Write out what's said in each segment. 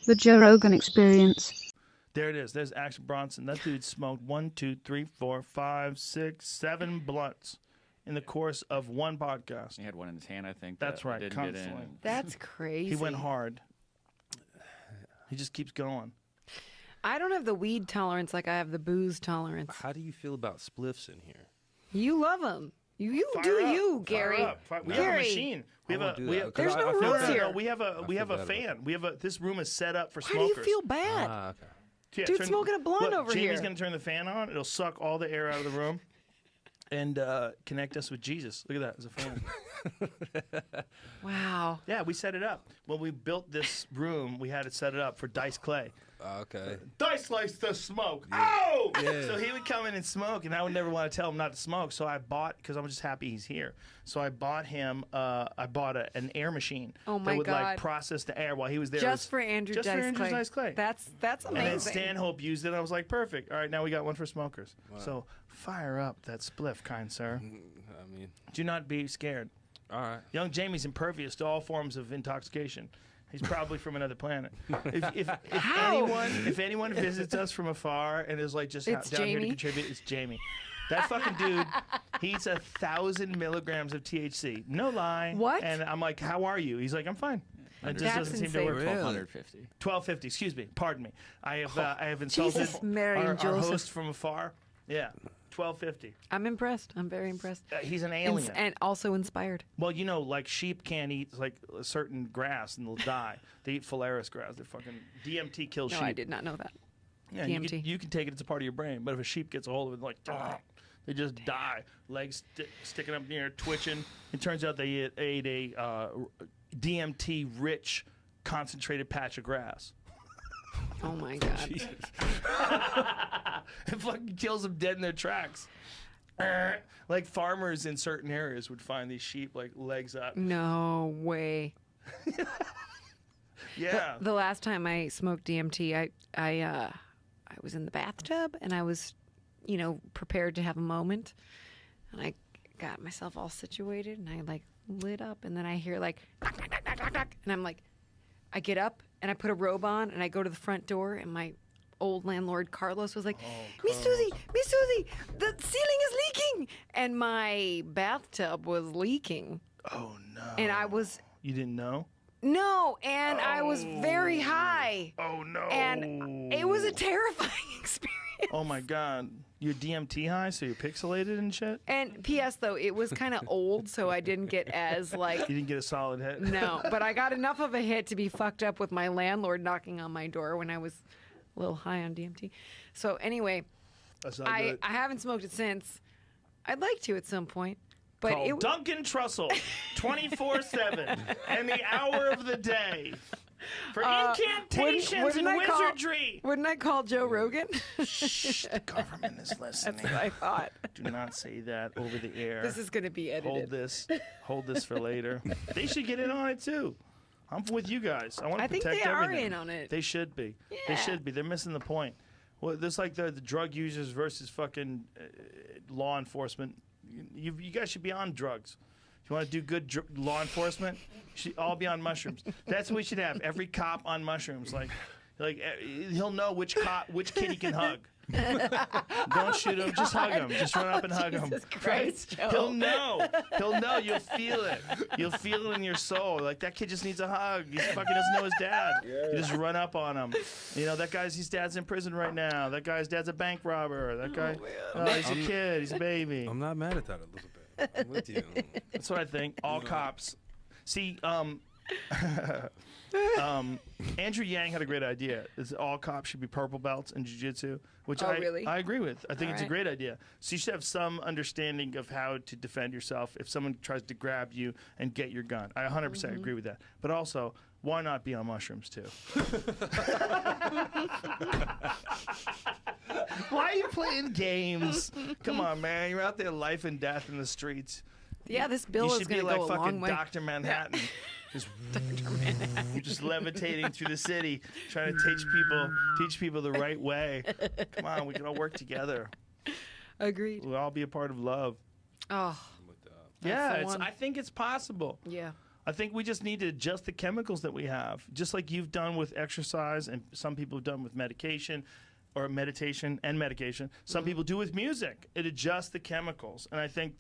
The Joe Rogan Experience. There it is. There's Action Bronson. That dude smoked 1, 2, 3, 4, 5, 6, 7 blunts in the course of one podcast. He had one in his hand, I think. That's right. Didn't Constantly. get in. That's crazy. He went hard. He just keeps going. I don't have the weed tolerance like I have the booze tolerance. How do you feel about spliffs in here? You love them. You Fire do up. you, Gary. Fire up. We have a Gary. machine. We have I won't do we that, have, 'cause There's no I feel rules bad. here. we have a bad fan. We have this room is set up for Why smokers. do you feel bad? Okay. Yeah, Dude, smoking a blunt look, over Jamie's here. gonna turn the fan on. It'll suck all the air out of the room and connect us with Jesus. Look at that. It's a fan. Wow. Yeah, we set it up. When we built this room, we had it set it up for Dice Clay. Okay. Dice likes to smoke. Oh! Yeah. So he would come in and smoke, and I would never want to tell him not to smoke. So I bought, because I'm just happy he's here. So I bought him, an air machine Oh my that would God. like process the air while he was there. Just for Andrew just for Dice Andrew Clay. Dice Clay. That's And then amazing. Stanhope used it, and I was like, perfect. All right, now we got one for smokers. Wow. So fire up that spliff, kind sir. I mean, Do not be scared. all right. Young Jamie's impervious to all forms of intoxication. He's probably from another planet. If anyone visits us from afar and is like just It's down here to Jamie. contribute, it's Jamie. That fucking dude, he eats 1,000 milligrams of THC. No lie. What? And I'm like, how are you? He's like, I'm fine. It just That's doesn't seem to insane. work. Really? 1250. 1250. Excuse me. Pardon me. I have insulted Jesus, Mary and our Joseph. host from afar. Yeah. 1250. I'm impressed. I'm very impressed. He's an alien. And also inspired. Well, you know, like sheep can't eat like a certain grass and they'll die. They eat phalaris grass. They're fucking DMT kills No, sheep. I did not know that. Yeah, DMT. You can take it. It's a part of your brain. But if a sheep gets a hold of it, like they just die. Legs sticking up near, twitching. It turns out they ate a DMT rich concentrated patch of grass. Oh my God. It fucking kills them dead in their tracks. Like farmers in certain areas would find these sheep like legs up. No way. Yeah. The last time I smoked DMT, I was in the bathtub and I was, prepared to have a moment, and I got myself all situated and I like lit up, and then I hear like knock, knock, knock, knock, knock, knock, and I'm like, I get up and I put a robe on and I go to the front door, and my old landlord Carlos was like, Miss Susie, the ceiling is leaking, and my bathtub was leaking. Oh no. And I was You didn't know? no, and I was very high. Oh no. And it was a terrifying experience. Oh my god. You're DMT high, so you're pixelated and shit? And P.S. though, it was kind of old, so I didn't get as like You didn't get a solid hit? no, but I got enough of a hit to be fucked up with my landlord knocking on my door when I was a little high on DMT. So anyway, That's not I good. haven't smoked it since. I'd like to at some point, but Call Duncan Trussell 24/7 and the hour of the day for incantations wouldn't and I call- wizardry. wouldn't I call Joe Rogan? Shh, the government is listening. That's what I thought. Do not say that over the air. This is going to be edited. Hold this for later. They should get in on it too. I'm with you guys. I want to I think protect they are everything. in on it. They should be. They Yeah. should be. They're missing the point. Well, there's like the drug users versus fucking law enforcement. You guys should be on drugs. If you want to do good law enforcement, you should all be on mushrooms. That's what we should have. Every cop on mushrooms. Like he'll know which kid he can hug. Don't shoot him. Just hug him. Just run up and hug him. Jesus Christ, Joe. He'll know. He'll know. You'll feel it. You'll feel it in your soul. Like that kid just needs a hug. He fucking doesn't know his dad. You just run up on him. You know his dad's in prison right now. That guy's dad's a bank robber. That guy. He's a kid. He's a baby. I'm not mad at that, Elizabeth. I'm with you. That's what I think. All cops. See, Andrew Yang had a great idea. All cops should be purple belts in jiu-jitsu, which really? I agree with. I think All it's a right. great idea. So you should have some understanding of how to defend yourself if someone tries to grab you and get your gun. I 100% Mm-hmm. agree with that. But also, why not be on mushrooms too? Why are you playing games? Come on, man. You're out there life and death in the streets. Yeah, this bill You is should going be to like go a fucking long way. Dr. Manhattan. Just, just levitating through the city, trying to teach people the right way. Come on, we can all work together. Agreed. We'll all be a part of love. Oh, Yeah, the one. I think it's possible. yeah. I think we just need to adjust the chemicals that we have, just like you've done with exercise, and some people have done with medication, or meditation and medication. Some people do with music. It adjusts the chemicals, and I think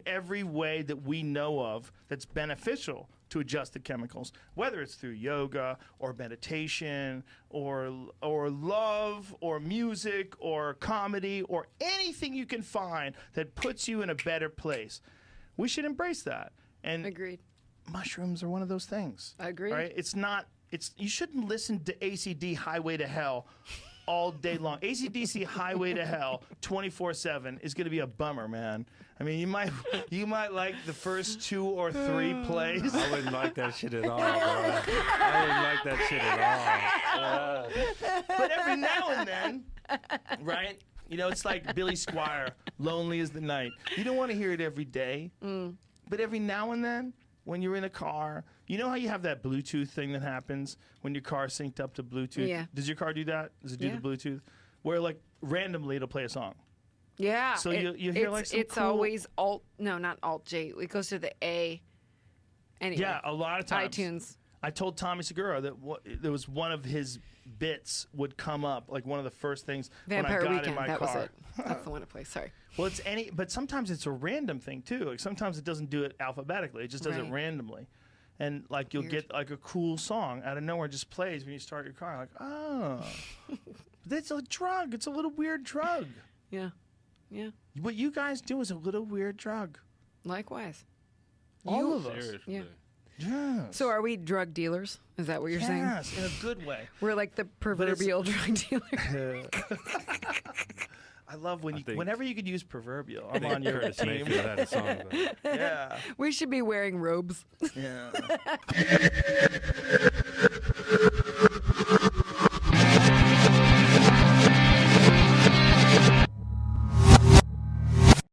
every way that we know of that's beneficial to adjust the chemicals, whether it's through yoga or meditation or love or music or comedy or anything you can find that puts you in a better place, we should embrace that. And Agreed. mushrooms are one of those things. Agreed. Right? You shouldn't listen to ACD Highway to Hell all day long. ACDC Highway to Hell 24/7 is going to be a bummer, man. I mean, you might like the first 2 or 3 plays. I wouldn't like that shit at all, bro. I wouldn't like that shit at all. But every now and then, right? You know, it's like Billy Squier, Lonely as the Night. You don't want to hear it every day. But every now and then, when you're in a car, you know how you have that Bluetooth thing that happens when your car's synced up to Bluetooth? Yeah. Does your car do that? Does it do the Bluetooth? Where, like, randomly it'll play a song. Yeah. So you hear, like, some it's cool... always not Alt J. It goes to the A. Anyway. Yeah, a lot of times. iTunes. I told Tommy Segura that there was one of his bits would come up, like one of the first things Vampire when I got Weekend. in my That car. was it. That's the one to play. Sorry. Well, but sometimes it's a random thing too. Like sometimes it doesn't do it alphabetically; it just does it Right. randomly. And like you'll Weird. get like a cool song out of nowhere, just plays when you start your car. Like, oh, that's a drug. It's a little weird drug. Yeah. Yeah. What you guys do is a little weird drug. Likewise. All of us. Seriously. Yeah. Yes. So are we drug dealers? Is that what you're saying? Yes, in a good way. We're like the proverbial drug dealer. I love when I you, think- whenever you could use proverbial. I'm I think on your Curtis team. Mayfield had a song about it. Yeah. We should be wearing robes. Yeah.